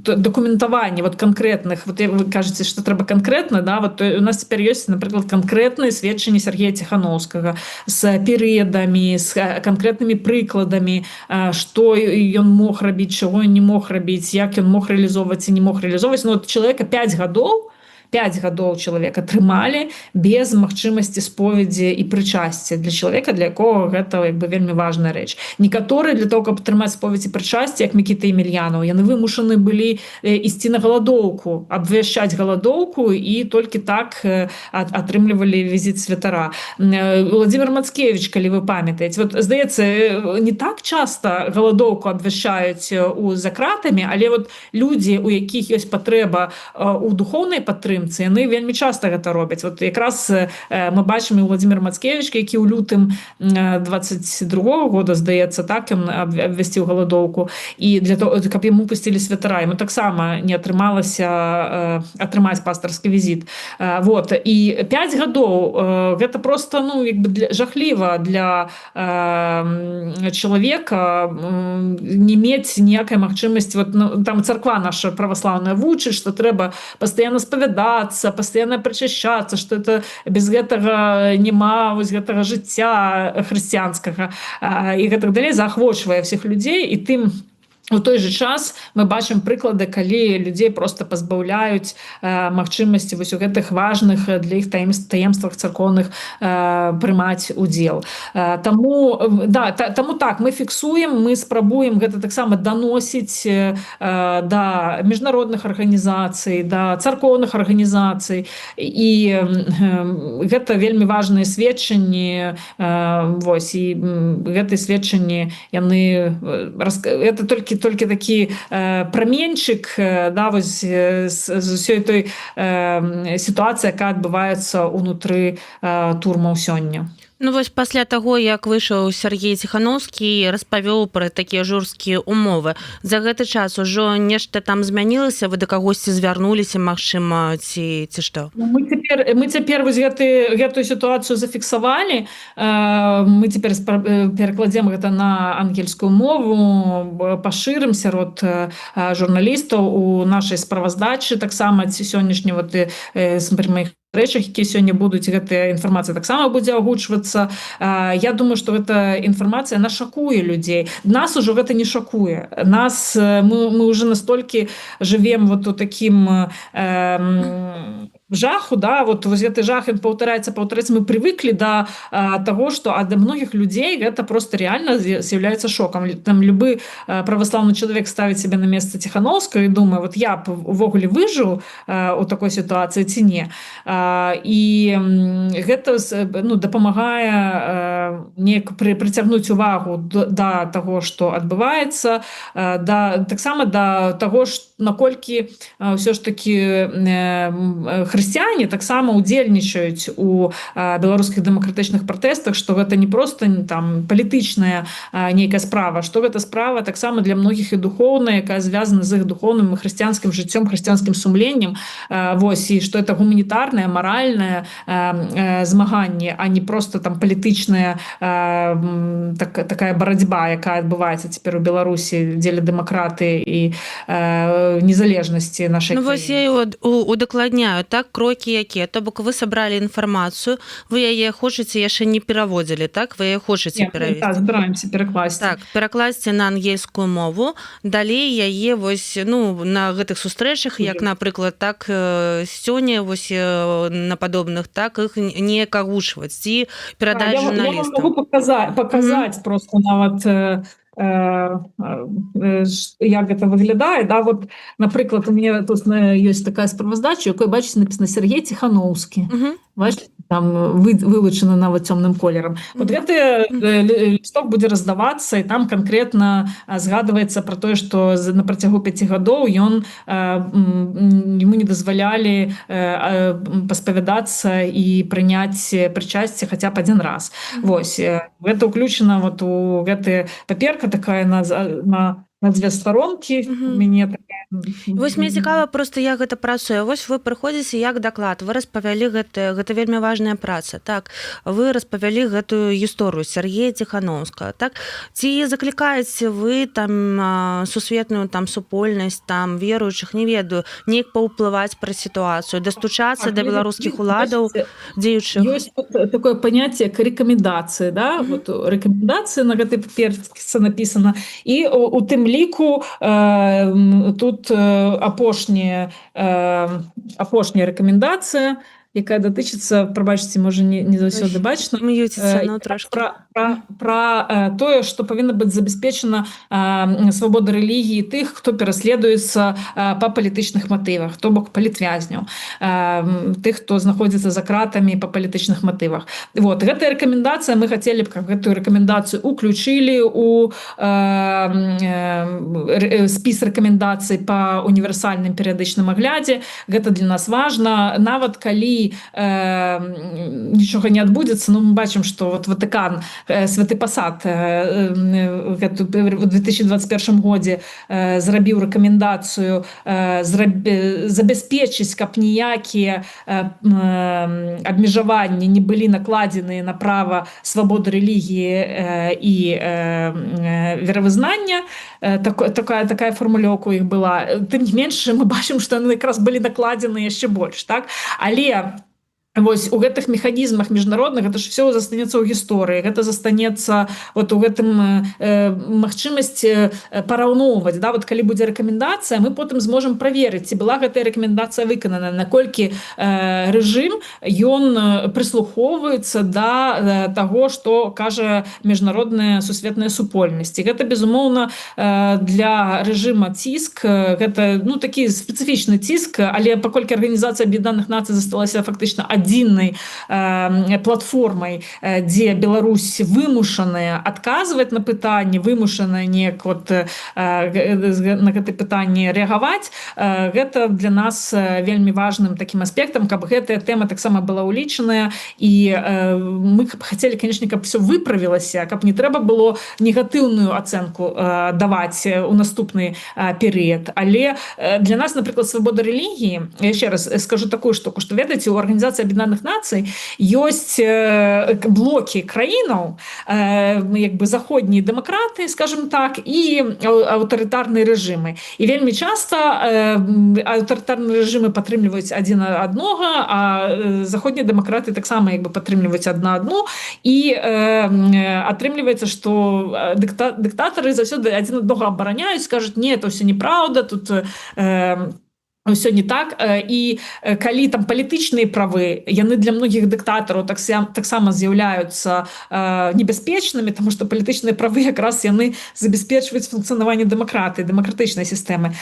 дакументаванне вот канкрэтных, вот вы кажаце, што трэба канкрэтна, да, вот у нас цяпер ёсць, напрыклад, канкрэтныя сведчанні Сергея Ціханаўскага з перыядамі, з канкрэтнымі прыкладамі, што ён мог рабіць, чаго ён не мог рабіць, як ён мог рэалізоўваць і не мог рэалізоўваць. Ну, от чалавека 5 гадоў чалавека трымалі без магчымасці споведзі і прычасці для чалавека, для якога гэта як бы вельмі важная рэч. Некаторыя для того, каб атрымаць споведзь і прычасці, як Мікіта Емельянаў, яны вымушаны былі ісці на галадоўку, абвяшчаць галадоўку, і толькі так атрымлівалі візіт святара. Владзімір Мацкевіч, калі вы памятаеце, вот здаецца, не так часта галадоўку абвяшчаюць за кратамі, але вот людзі, у якіх ёсць патрэба у духоўнай падтрымцы, яны вельмі часта гэта робяць. Вот якраз мы бачым і Владзімір Мацкевіч, які ў лютым 22-го года, здаецца, так, ён абвясціў галадоўку, і для того, каб яму пусцілі святара, яму таксама не атрымалася атрымаць пастарскі візіт. Вот. І 5 гадоў гэта просто, ну, як бы жахліва для чалавека не мець ніякай магчымасці. Вот, ну, там царква наша праваслаўная вучыць, што трэба пастаянна спавядаць, пастаянна прычашчацца, што это без гэтага няма вось гэтага жыцця хрысціянскага і гэтак далей, заахвочвае ўсіх людзей. І тым у той же час мы бачым прыклады, калі людзей просто пазбаўляюць магчымасці вось у гэтых важных для іх таемствах царкоўных прымаць удзел. Таму так, мы фіксуем, мы спрабуем гэта таксама даносіць да міжнародных арганізацый, да царкоўных арганізацый, і гэта вельмі важныя сведчанні. Вось, і гэтыя сведчанні, яны это толькі такі праменчык, да, вось, з усёй той сітуацыі, якая адбываецца ўнутры турмаў сёння. Ну вось пасля таго, як выйшаў Сергей Ціханаўскі, распавёў пра такія жорсткія умовы, за гэты час ужо нешта там змянілася, вы да кагосьці звярнуліся, магчыма, ці што? Мы цяпер вось гэтую сітуацыю зафіксавалі, мы цяпер перакладзем гэта на ангельскую мову, пашырым сярод журналістаў у нашай справаздачы, таксама ці сённяшні вот пры маіх рэчах, якія сёння будуць, гэтая інфармацыя таксама будзе агучвацца. Я думаю, што гэта інфармацыя, она шакуе людзей. Нас ужо гэта не шакуе. Нас, мы уже настолькі жывем вот у такім жаху, да, вот гэты жах, ён паўтараецца, мы прывыклі да таго, што ад многіх людзей гэта просто реально з'яўляецца шокам. Там любы праваслаўны чалавек ставіць сябе на месца Ціханаўскага і думае, вот я б увогуле выжыў у такой сітуацыі ці не. І гэта, ну, дапамагае неяк прыцягнуць увагу да таго, што адбываецца, таксама да таго, наколькі ўсё ж такі хрысціяне таксама удзельнічаюць у беларускіх дэмакратычных пратэстах, што гэта не проста там палітычная нейкая справа, што гэта справа таксама для многіх і духоўная, якая звязана з іх духоўным і хрысціянскім жыццём, хрысціянскім сумленнем. Вось, і што это гуманітарнае, маральнае змаганне, а не просто там палітычная такая барацьба, якая адбываецца цяпер у Беларусі дзеля дэмакратыі і незалежнасці нашай краіны. Ну вось я удакладняю, так, крокі якія? То бок вы сабралі інфармацыю, вы яе хочаце яшчэ не пераводзілі, так? Вы яе хочаце перавесці? Так, збіраемся перакласці. Так, перакласці на ангельскую мову, далей яе вось, ну, на гэтых сустрэчах, як, напрыклад, так, сёння вось на падобных, так, іх неяк агучваць ці перадаць журналістам. Я вам могу показаць просто нават як гэта выглядае, да, вот, напрыклад, у мяне тут ёсць такая справаздача, якой, бачыце, напісана Сергей Ціханаўскі. Бачыце, там вылучаны нават цёмным колерам. Вот гэты лісток будзе раздавацца, і там канкрэтна згадваецца пра тое, што на працягу 5 гадоў яму не дазвалялі паспавядацца і прыняць прычасце хаця б адзін раз. Вось гэта ўключана вот у гэты паперка такая на 2 старонкі. Мяне такая. Вось мне цікава просто як гэта працуе. Вось вы прыходзіце як даклад, вы распавялі гэта вельмі важная праца, так, вы распавялі гэтую гісторыю Сергея Ціханаўскага, так, ці заклікаеце вы там сусветную там супольнасць, там веруючых, не ведаю, неяк паўплываць пра сітуацыю, дастучацца да беларускіх уладаў дзеючых? Ёсць такое паняцце як рэкамендацыі, да? Вот рэкамендацыі на гэтай паперцы напісана, і у тым ліку тут апошняя рэкамендацыя, якая датычыцца, прабачце, можа не заўсёды бачна, пра тое, што павінна быць забяспечана свабода рэлігіі тых, хто пераследуецца па палітычных матывах, то бок палітвязняў, тых, хто знаходзіцца за кратамі па палітычных матывах. Вот гэтая рэкамендацыя, мы хацелі б, каб гэтую рэкамендацыю уключылі у спіс рэкамендацый па універсальным перыядычным аглядзе. Гэта для нас важна, нават калі нічога не адбудзецца. Ну, мы бачым, што вот Ватыкан, Святы Пасад у 2021 годзе зрабіў рэкамендацыю забяспечыць, каб ніякія абмежаванні не былі накладзеныя на права свабоды рэлігіі і веравызнання. Такая фармулёўка у іх была. Тым не менш, мы бачым, што яны якраз былі накладзены яшчэ больш, так? Але вось у гэтых механізмах міжнародных гэта ж все застанецца ў гісторыі, гэта застанецца вот у гэтым магчымасць параўноўваць, да, вот калі будзе рэкамендацыя, мы потым зможам праверыць, ці была гэтая рэкамендацыя выканана, наколькі рэжым ён прыслухоўваецца да таго, што кажа міжнародная сусветная супольнасць. І гэта безумоўна для рэжыма ціск, гэта ну такі спецыфічны ціск, але паколькі Арганізацыя Аб'яднаных Нацый засталася фактычна адзінай платформай, дзе Беларусь вымушаная адказваць на пытанні, вымушаная неяк вот на гэтае пытанне рэагаваць, гэта для нас вельмі важным такім аспектам, каб гэтая тэма таксама была ўлічаная, і мы хацелі, канешне, каб все выправілася, каб не трэба было негатыўную ацэнку даваць у наступны перыяд. Але для нас, напрыклад, свабода рэлігіі, яшчэ раз скажу такую штуку, што ведаеце, у Арганізацыі Аб'яднаных Нацый ёсць блокі краінаў, як бы заходнія дэмакраты, скажем так, і аўтарытарныя рэжымы. І вельмі часта аўтарытарныя рэжымы падтрымліваюць адзін аднога, а заходнія дэмакраты таксама як бы падтрымліваюць адна адну, і атрымліваецца, што дыктатары заўсёды адзін аднаго абараняюць, скажуць: не, это ўсё неправда, тут ўсё не так. І калі там палітычныя правы, яны для многіх дыктатараў таксама з'яўляюцца небяспечнымі, таму што палітычныя правы якраз яны забяспечваюць функцыянаванне дэмакратыі, дэмакратычнай сістэмы,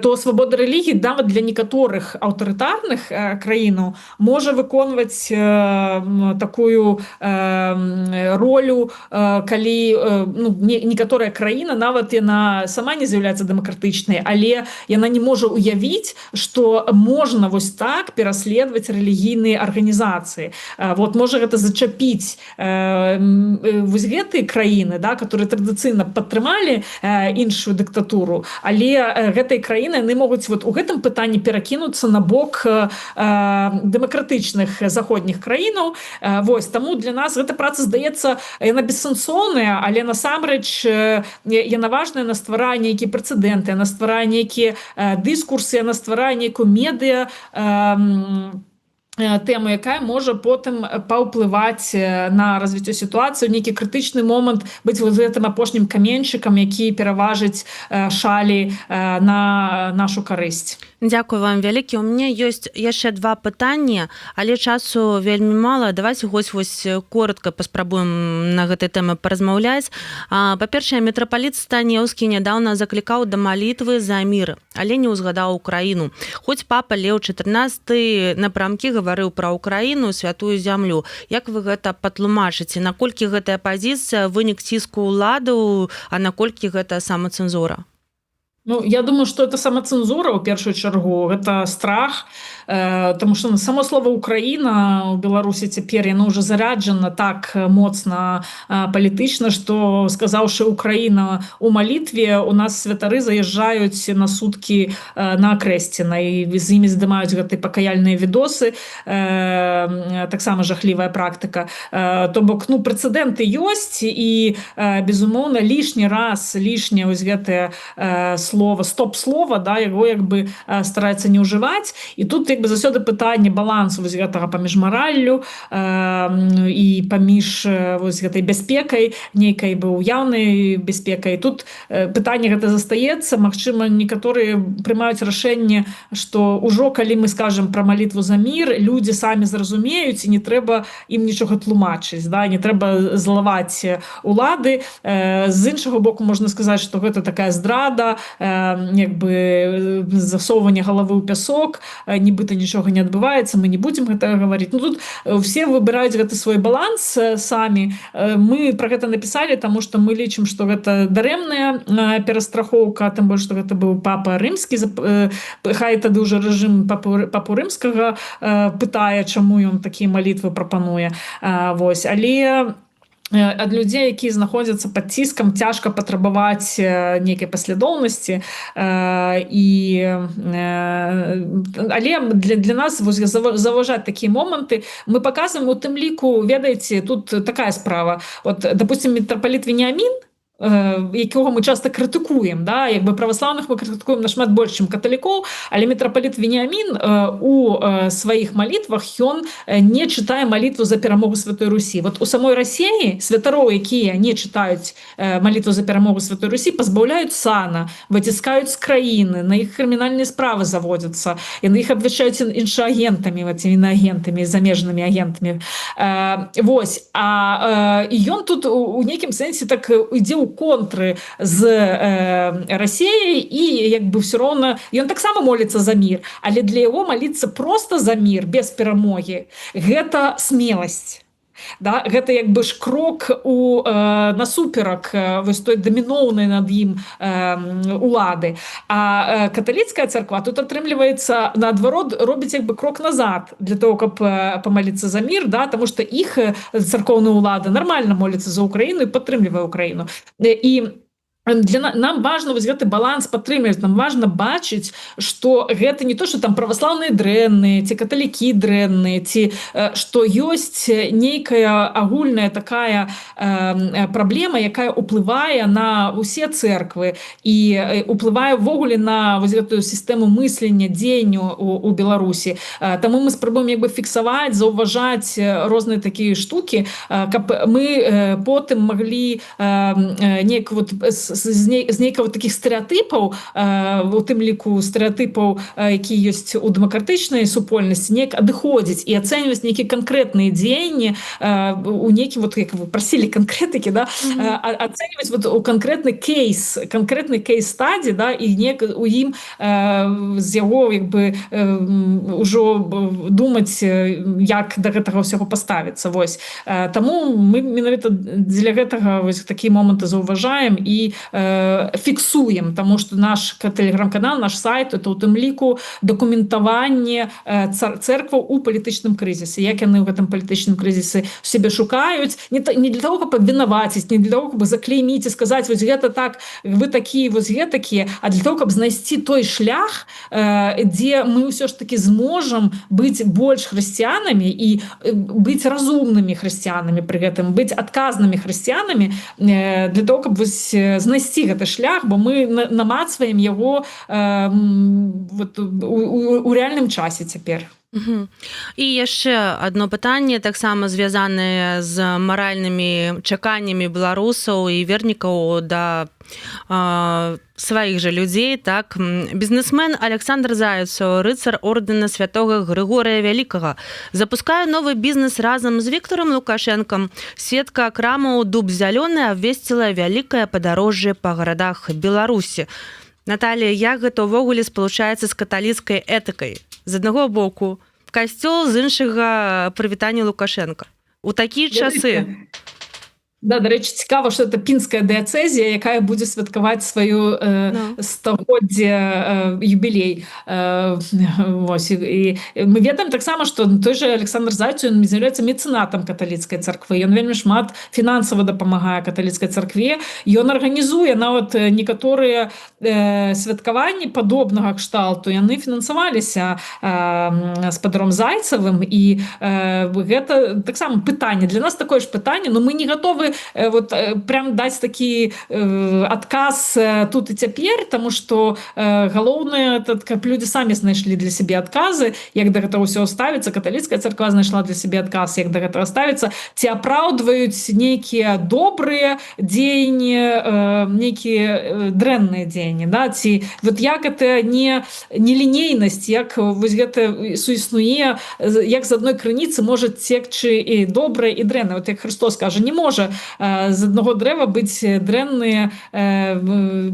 то свабода рэлігіі нават для некаторых аўтарытарных краінаў можа выконваць такую ролю, калі некаторая краіна, нават яна сама не з'яўляецца дэмакратычнай, але яна не можа уявіць, што можна вось так пераследаваць рэлігійныя арганізацыі. Вот можа гэта зачапіць вось гэтыя краіны, да, которые традыцыйна падтрымалі іншую дыктатуру, але гэтыя краіны, яны могуць вот у гэтым пытанні перакінуцца на бок дэмакратычных заходніх краінаў. Вось, таму для нас гэта праца, здаецца, яна бессэнсоўная, але насамрэч яна важная, на стварае нейкія прэцэдэнты, на стварае нейкія дыскурсы, на стварае нейкую медыа тэму, якая можа потым паўплываць на развіццё сітуацыі, нейкі крытычны момант быць вот гэтым апошнім каменьчыкам, які пераважыць шалі на нашу карысць. Дзякуй вам вялікі. У мяне ёсць яшчэ 2 пытанні, але часу вельмі мала. Давайте вось коротка паспрабуем на гэтай тэмы паразмаўляць. Па-першае, мітрапаліт Станеўскі нядаўна заклікаў да малітвы за мір, але не ўзгадаў Украіну. Хоць папа Леў XIV напрамкі гаварыў пра Украіну, святую зямлю. Як вы гэта патлумачыце? Наколькі гэтая пазіцыя вынік ціску ўладаў, а наколькі гэта самацэнзура? Ну, я думаю, что это самоцензура, в первую чергу, это страх, потому что само слово «Украина» у Беларуси теперь, оно уже заряджено так моцно політично, что, сказавши «Украина» у молитве, у нас святары заезжают на сутки на Крестина, и з імі здымаюць гэтыя пакаяльныя відосы, таксама жахлівая практика. То бок, ну, прецеденты ёсць, і, безумоўна, лишний раз, лишнее вось гэтае слово, стоп-слово, да, яго як бы стараецца не ўжываць. І тут як бы заўсёды пытанне балансу вось гэтага паміж мараллю і паміж вось гэтай бяспекай, нейкай бы уяўнай бяспекай. Тут пытанне гэта застаецца. Магчыма, некаторыя прымаюць рашэнне, што ўжо калі мы скажам пра малітву за мір, людзі самі зразумеюць, і не трэба ім нічога тлумачыць, да, не трэба злаваць улады. З іншага боку можна сказаць, што гэта такая здрада, як бы засоўванне галавы ў пясок, нібыта нічога не адбываецца, мы не будзем гэта гаварыць. Ну, тут все выбіраюць гэты свой баланс самі. Мы пра гэта напісалі, таму што мы лічым, што гэта дарэмная перастрахоўка, тым больш, што гэта быў папа рымскі, хай тады ўжо рэжым папу рымскага пытае, чаму ён такія малітвы прапануе. Вось. Але ад людзей, якія знаходзяцца пад ціскам, цяжка патрабаваць нейкай паслядоўнасці, але для нас заўважаць такія моманты мы паказваем у тым ліку, ведаеце, тут такая справа. От, допустим, мітрапаліт Веніамін, якого мы часто критикуємо, да? Якби православних ми критикуємо нашмат більше, чим католиков, але митрополит Веніамін у своїх молитвах він не читає молитву за перемогу Святої Русі. От у самої Росії святаров, які не читають молитву за перемогу Святої Русі, позбавляють сана, витискають з країни, на їх кримінальні справи заводяться, і на їх обвищають іншоагентами, іноагентами, заміжними агентами. Ось. І він тут у некім сенсі так йде у контры з Расіяй, і якби все роўна ён таксама моліцца за мір, але для яго маліцца просто за мір без перамогі гэта смеласць. Да? Гэта як бы ж крок насуперак вось той даміноўнай над ім улады. А каталіцкая царква тут атрымліваецца, наадварот, робіць як бы крок назад для того, каб памаліцца за мір, да? Таму што іх царкоўная ўлада нармальна моліцца за Украіну і падтрымлівае Украіну. І нам важно вось гэты баланс падтрымліваць, нам важно бачыць, што гэта не то, што там праваслаўныя дрэнныя, ці каталікі дрэнныя, ці што ёсць нейкая агульная такая праблема, якая ўплывае на ўсе цэрквы і ўплывае ўвогуле на вось гэтую сістэму мыслення, дзеянню у Беларусі. Таму мы спрабуем як бы фіксаваць, заўважаць розныя такія штукі, каб мы потым маглі неяк вот з нейкага такіх стэрэатыпаў, у тым ліку стэрэатыпаў, якія ёсць у дэмакратычнай супольнасці, неяк адыходзіць і ацэньваць нейкія канкрэтныя дзеянні у нейкім, вот як вы прасілі канкрэтыкі, да, ацэньваць вот у канкрэтны кейс-стадзі, да, і неяк у ім з яго як бы ўжо думаць, як да гэтага ўсяго паставіцца. Вось. Таму мы менавіта дзеля гэтага вось такія моманты заўважаем і фіксуем, тому што наш тэлеграм-канал, наш сайт, это у тым ліку дакументаванне цэркваў у палітычным крызісе, як яны ў гэтым палітычным крызісе сябе шукаюць, не для того, каб абвінаваціць, не для того, каб заклейміць і сказаць, вось гэта так, вы такія, вось гэтакія, а для того, каб знайсці той шлях, дзе мы ўсё ж таки зможам быць больш хрысціянамі і быць разумнымі хрысціянамі пры гэтым, быць адказнымі хрысціянамі, для того, каб вось знайсці гэты шлях, бо мы намацваем яго у рэальным часе цяпер. Мгм. І яшчэ адно пытанне, таксама звязанае з маральнымі чаканнямі беларусаў і вернікаў да сваіх жа людзей. Так, бізнесмен Александр Зайцаў, рыцар ордэна святога Грыгорыя Вялікага, запускае новы бізнес разам з Віктарам Лукашэнкам. Сетка крамаў «Дуб зялёны» абвесціла вялікае падарожжа па гарадах Беларусі. Наталія, як гэта ўвогуле спалучаецца з каталіцкай этыкай? З аднаго боку касцёл, з іншага прывітанне Лукашенка. У такія часы. Да, до речі, цікаво, що це пінська діацезія, яка буде святкувати свою 100-годдя юбілей. Ось. І ми ведаємо так само, що той же Олександр Зайцев, він з'являється меценатом католицької церкви. Він вельми шмат фінансово допомагає католицькій церкві. І він організує навіть некоторі святкування подобного кшталту. І вони фінансувалися з Петром Зайцевим. І це так само питання. Для нас таке ж питання, але ми не готові вот прям дать такі адказ тут і цяпер, тому що галоўнае, каб люди самі знайшлі для себе адказы, як да гэтага ўсё ставіцца. Каталіцкая царква знайшла для себе адказ, як да гэтага ставіцца, ці апраўдваюць нейкія добрыя дзеянні, нейкія дрэнныя дзеянні, да? Ці вот як это не лінейнасць, як вось гэта суіснуе, як з адной крыніцы можа цекчы і добрае і дрэннае. Вот як Христос кажа, не можа з одного древа быць дрэнныя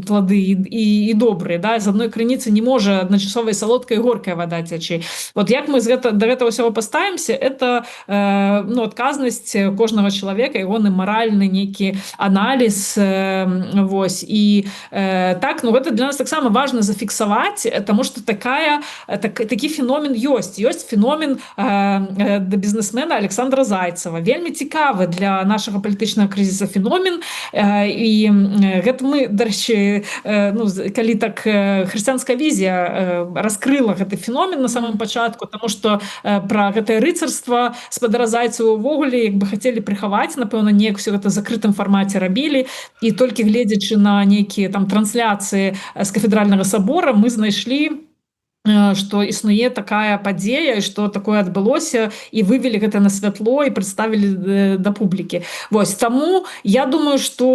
плады і добрыя, да? З одной крыніцы не можа адначасова і салодкая і горкая вада цячы. Вот як мы до гэтага ўсяго паставімся, это адказнасць кожнага чалавека, ягоны маральны нейкі аналіз. Вось. І так, гэта для нас таксама важна зафіксаваць, таму што такі феномен ёсць. Ёсць феномен бізнесмена Александра Зайцева. Вельмі цікавы для нашага палітычнага крызіса феномен. І гэта мы, дарэчы, калі так хрысціянская візія раскрыла гэты феномен на самом пачатку, таму што пра гэтае рыцарства спадара Зайцева ўвогуле як бы хацелі прыхаваць, напэўна, неяк усё гэта закрытым фармаце рабілі, і толькі гледзячы на нейкія там трансляцыі з кафедральнага сабора мы знайшлі, што існуе такая падзея, і што такое адбылося, і вывелі гэта на святло і прадставілі да публікі. Вось, таму я думаю, што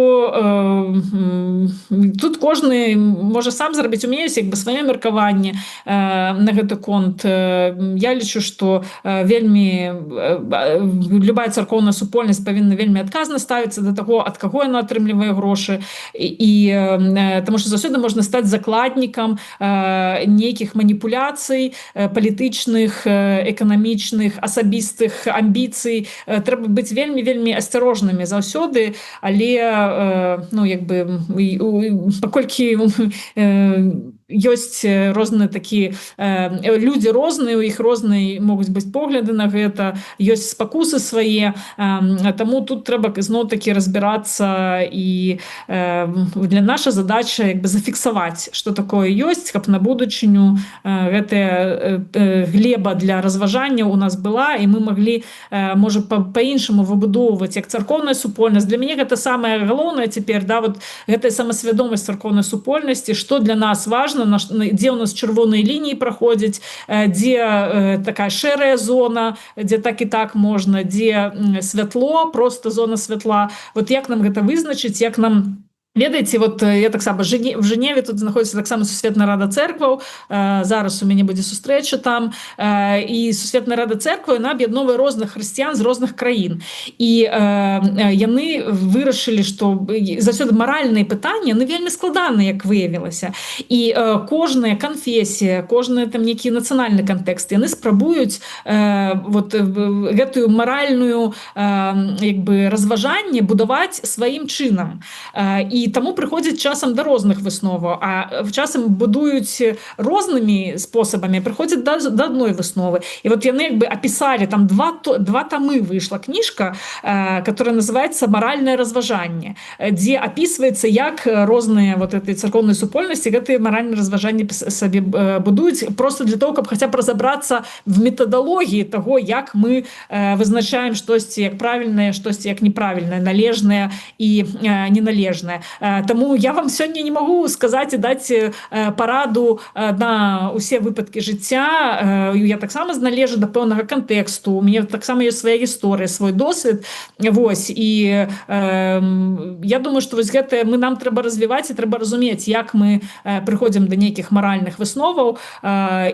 тут кожны можа сам зрабіць. У мяне ёсць як бы сваё меркаванне на гэты конт. Я лічу, што вельмі любая царкоўная супольнасць павінна вельмі адказна ставіцца да таго, ад каго яна атрымлівае грошы, і таму што заўсёды можна стаць закладнікам нейкіх маніпуляцый палітычных, эканамічных, асабістых амбіцый. Трэба быць вельмі асцярожнымі заўсёды, але паколькі ёсць розныя такі людзі розныя, у іх розныя могуць быць погляды на гэта, ёсць спакусы свае, таму тут трэба зноў-такі разбірацца, і для наша задача як бы зафіксаваць, што такое ёсць, каб на будучыню гэтая глеба для разважання у нас была, і мы маглі, можа, па-іншаму выбудоўваць як царкоўная супольнасць. Для мяне гэта самае галоўнае цяпер, да, вот гэтая самасвядомасць царкоўнай супольнасці, што для нас важна, дзе у нас чырвоныя лініі праходзяць, дзе такая шэрая зона, дзе так і так можна, дзе святло, просто зона святла. Вот як нам гэта вызначыць, як нам... Ведаеце, вот я таксама в Женеве, тут знаходзіцца таксама Сусветная рада церкваў, зараз у мяне будзе сустрэча там, і Сусветная рада церкваў, яна аб'ядноўвае розных хрысціян з розных краін. І яны вырашылі, што заўсёды маральныя пытанні, яны вельмі складаныя, як выявілася. І кожная канфесія, кожны там нейкі нацыянальны кантэкст, яны спрабуюць вот гэтую маральную як бы разважанне будаваць сваім чынам. І таму прыходзяць часам да розных высноваў, а часам будуюць рознымі спосабамі, прыходзяць да адной высновы. І вот яны як бы апісалі, там два тамы выйшла кніжка, которая называется «Маральнае разважанне», дзе апісваецца, як розныя вот этой царкоўнай супольнасці гэтыя маральныя разважанні сабе будуюць, просто для того, каб хаця б разабрацца в метадалогіі таго, як мы вызначаем штосьці як правільнае, штосьці як неправільнае, належнае і неналежнае. Таму я вам сёння не магу сказаць і даць параду на ўсе выпадкі жыцця. Я таксама належу да пэўнага кантэксту, у мяне таксама ёсць свая гісторыя, свой досвед. Вось, і я думаю, што вось гэта нам трэба развіваць і трэба разумець, як мы прыходзім да нейкіх маральных высноваў.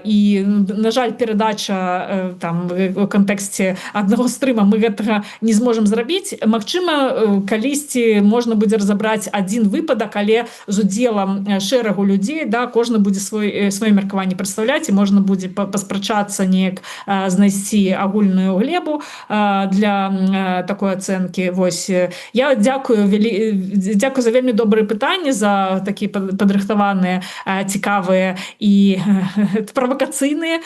І, на жаль, перадача там у кантэксце аднаго стрыма мы гэтага не зможам зрабіць. Магчыма, калісьці можна будзе разабраць адзін выпадак, але з удзелам шэрагу людзей, да, кожны будзе сваё меркаванне прадстаўляць, і можна будзе паспрачацца, неяк знайсці агульную глебу для такой ацэнкі. Вось, я дзякую за вельмі добрыя пытанні, за такія падрыхтаваныя, цікавыя і правакацыйныя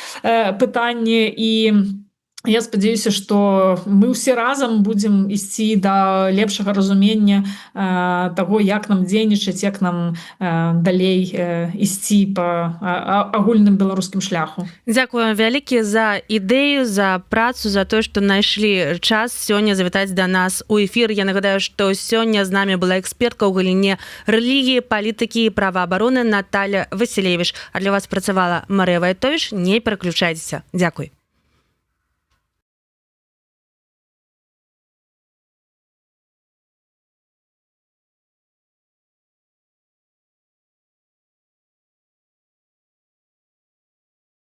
пытанні. І я спадзяюся, што мы ўсе разам будзем ісці да лепшага разумення таго, як нам дзейнічаць, як нам далей ісці па агульным беларускім шляху. Дзякую вялікі за ідэю, за працу, за тое, што знайшлі час сёння завітаць да нас у эфір. Я нагадаю, што сёння з намі была экспертка ў галіне рэлігіі, палітыкі і праваабароны Наталя Васілевіч. А для вас працавала Марыя Вайтовіч. Не пераключайцеся. Дзякуй.